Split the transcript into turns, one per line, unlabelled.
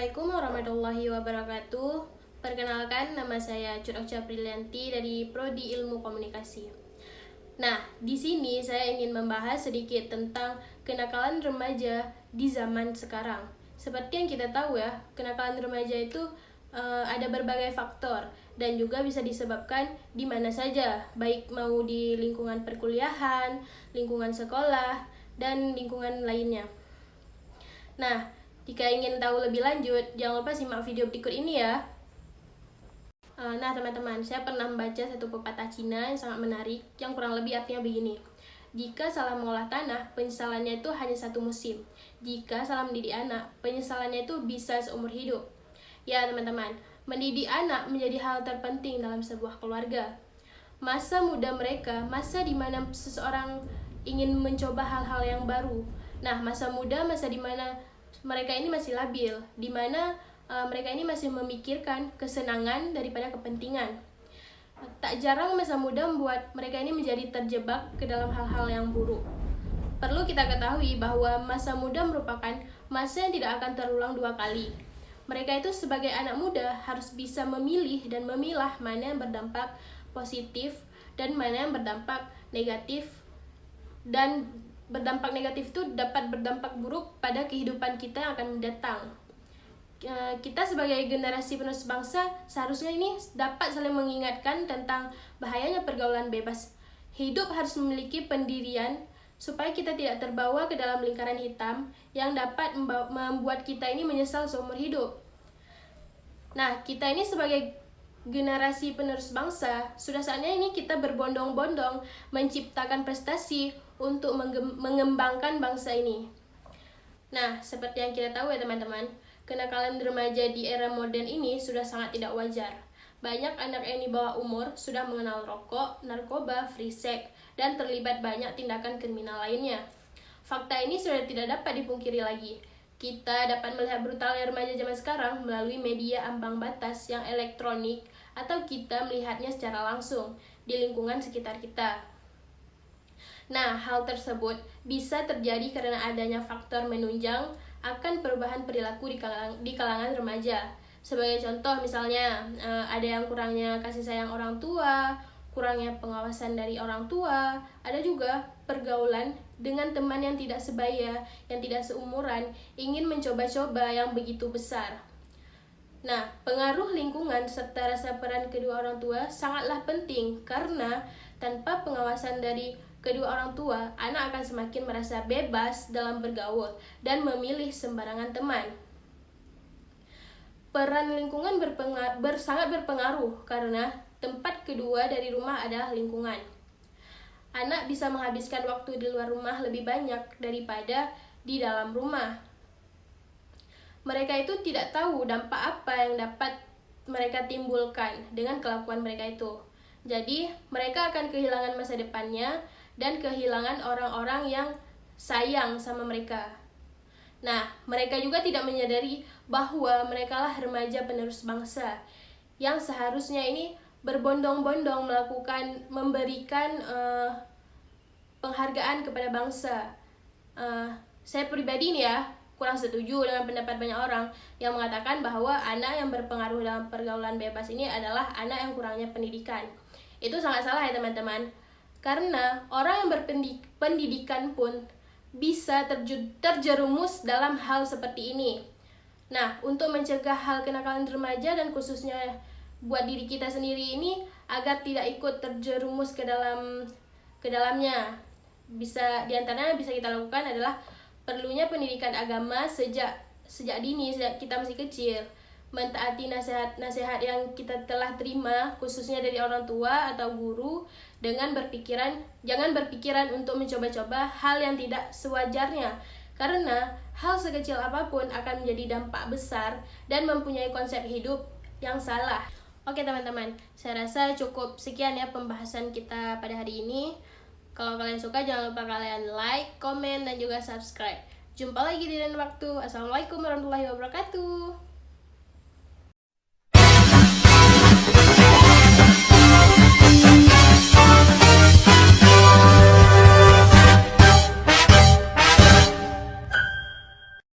Assalamualaikum warahmatullahi wabarakatuh. Perkenalkan, nama saya Curokca Prilianti dari Prodi Ilmu Komunikasi. Nah, di sini saya ingin membahas sedikit tentang kenakalan remaja di zaman sekarang. Seperti yang kita tahu ya, kenakalan remaja itu ada berbagai faktor dan juga bisa disebabkan di mana saja, baik mau di lingkungan perkuliahan, lingkungan sekolah, dan lingkungan lainnya. Nah, jika ingin tahu lebih lanjut, jangan lupa simak video berikut ini ya. Nah teman-teman, saya pernah membaca satu pepatah Cina yang sangat menarik, yang kurang lebih artinya begini. Jika salah mengolah tanah, penyesalannya itu hanya satu musim. Jika salah mendidik anak, penyesalannya itu bisa seumur hidup. Ya teman-teman, mendidik anak menjadi hal terpenting dalam sebuah keluarga. Masa muda mereka, masa di mana seseorang ingin mencoba hal-hal yang baru. Nah, masa muda, masa di mana mereka ini masih labil, di mana mereka ini masih memikirkan kesenangan daripada kepentingan. Tak jarang masa muda membuat mereka ini menjadi terjebak ke dalam hal-hal yang buruk. Perlu kita ketahui bahwa masa muda merupakan masa yang tidak akan terulang dua kali. Mereka itu sebagai anak muda harus bisa memilih dan memilah mana yang berdampak positif dan mana yang berdampak negatif, dan berdampak negatif itu dapat berdampak buruk pada kehidupan kita yang akan mendatang. Kita sebagai generasi penerus bangsa seharusnya ini dapat saling mengingatkan tentang bahayanya pergaulan bebas. Hidup harus memiliki pendirian supaya kita tidak terbawa ke dalam lingkaran hitam yang dapat membuat kita ini menyesal seumur hidup. Nah, kita ini sebagai generasi penerus bangsa, sudah saatnya ini kita berbondong-bondong menciptakan prestasi untuk mengembangkan bangsa ini. Nah, seperti yang kita tahu ya teman-teman, kenakalan remaja di era modern ini sudah sangat tidak wajar. Banyak anak yang di bawah umur sudah mengenal rokok, narkoba, free sex, dan terlibat banyak tindakan kriminal lainnya. Fakta ini sudah tidak dapat dipungkiri lagi. Kita dapat melihat brutalnya remaja zaman sekarang melalui media ambang batas yang elektronik, atau kita melihatnya secara langsung di lingkungan sekitar kita. Nah, hal tersebut bisa terjadi karena adanya faktor menunjang akan perubahan perilaku di kalangan remaja. Sebagai contoh misalnya, ada yang kurangnya kasih sayang orang tua, kurangnya pengawasan dari orang tua, ada juga pergaulan dengan teman yang tidak sebaya, yang tidak seumuran, ingin mencoba-coba yang begitu besar. Nah, pengaruh lingkungan serta rasa peran kedua orang tua sangatlah penting, karena tanpa pengawasan dari kedua orang tua, anak akan semakin merasa bebas dalam bergaul dan memilih sembarangan teman. Peran lingkungan sangat berpengaruh karena tempat kedua dari rumah adalah lingkungan. Anak bisa menghabiskan waktu di luar rumah lebih banyak daripada di dalam rumah. Mereka itu tidak tahu dampak apa yang dapat mereka timbulkan dengan kelakuan mereka itu. Jadi, mereka akan kehilangan masa depannya dan kehilangan orang-orang yang sayang sama mereka. Nah, mereka juga tidak menyadari bahwa merekalah remaja penerus bangsa yang seharusnya ini berbondong-bondong memberikan penghargaan kepada bangsa. Saya pribadi nih ya, kurang setuju dengan pendapat banyak orang yang mengatakan bahwa anak yang berpengaruh dalam pergaulan bebas ini adalah anak yang kurangnya pendidikan. Itu sangat salah ya teman-teman, karena orang yang berpendidikan pun bisa terjerumus dalam hal seperti ini. Nah, untuk mencegah hal kenakalan remaja dan khususnya buat diri kita sendiri ini agar tidak ikut terjerumus ke dalamnya, diantaranya bisa kita lakukan adalah perlunya pendidikan agama sejak dini, sejak kita masih kecil, mentaati nasihat-nasihat yang kita telah terima khususnya dari orang tua atau guru, dengan jangan berpikiran untuk mencoba-coba hal yang tidak sewajarnya, karena hal sekecil apapun akan menjadi dampak besar dan mempunyai konsep hidup yang salah. Oke teman-teman, saya rasa cukup sekian ya pembahasan kita pada hari ini. Kalau kalian suka, jangan lupa kalian like, komen, dan juga subscribe. Jumpa lagi di lain waktu. Assalamualaikum warahmatullahi wabarakatuh.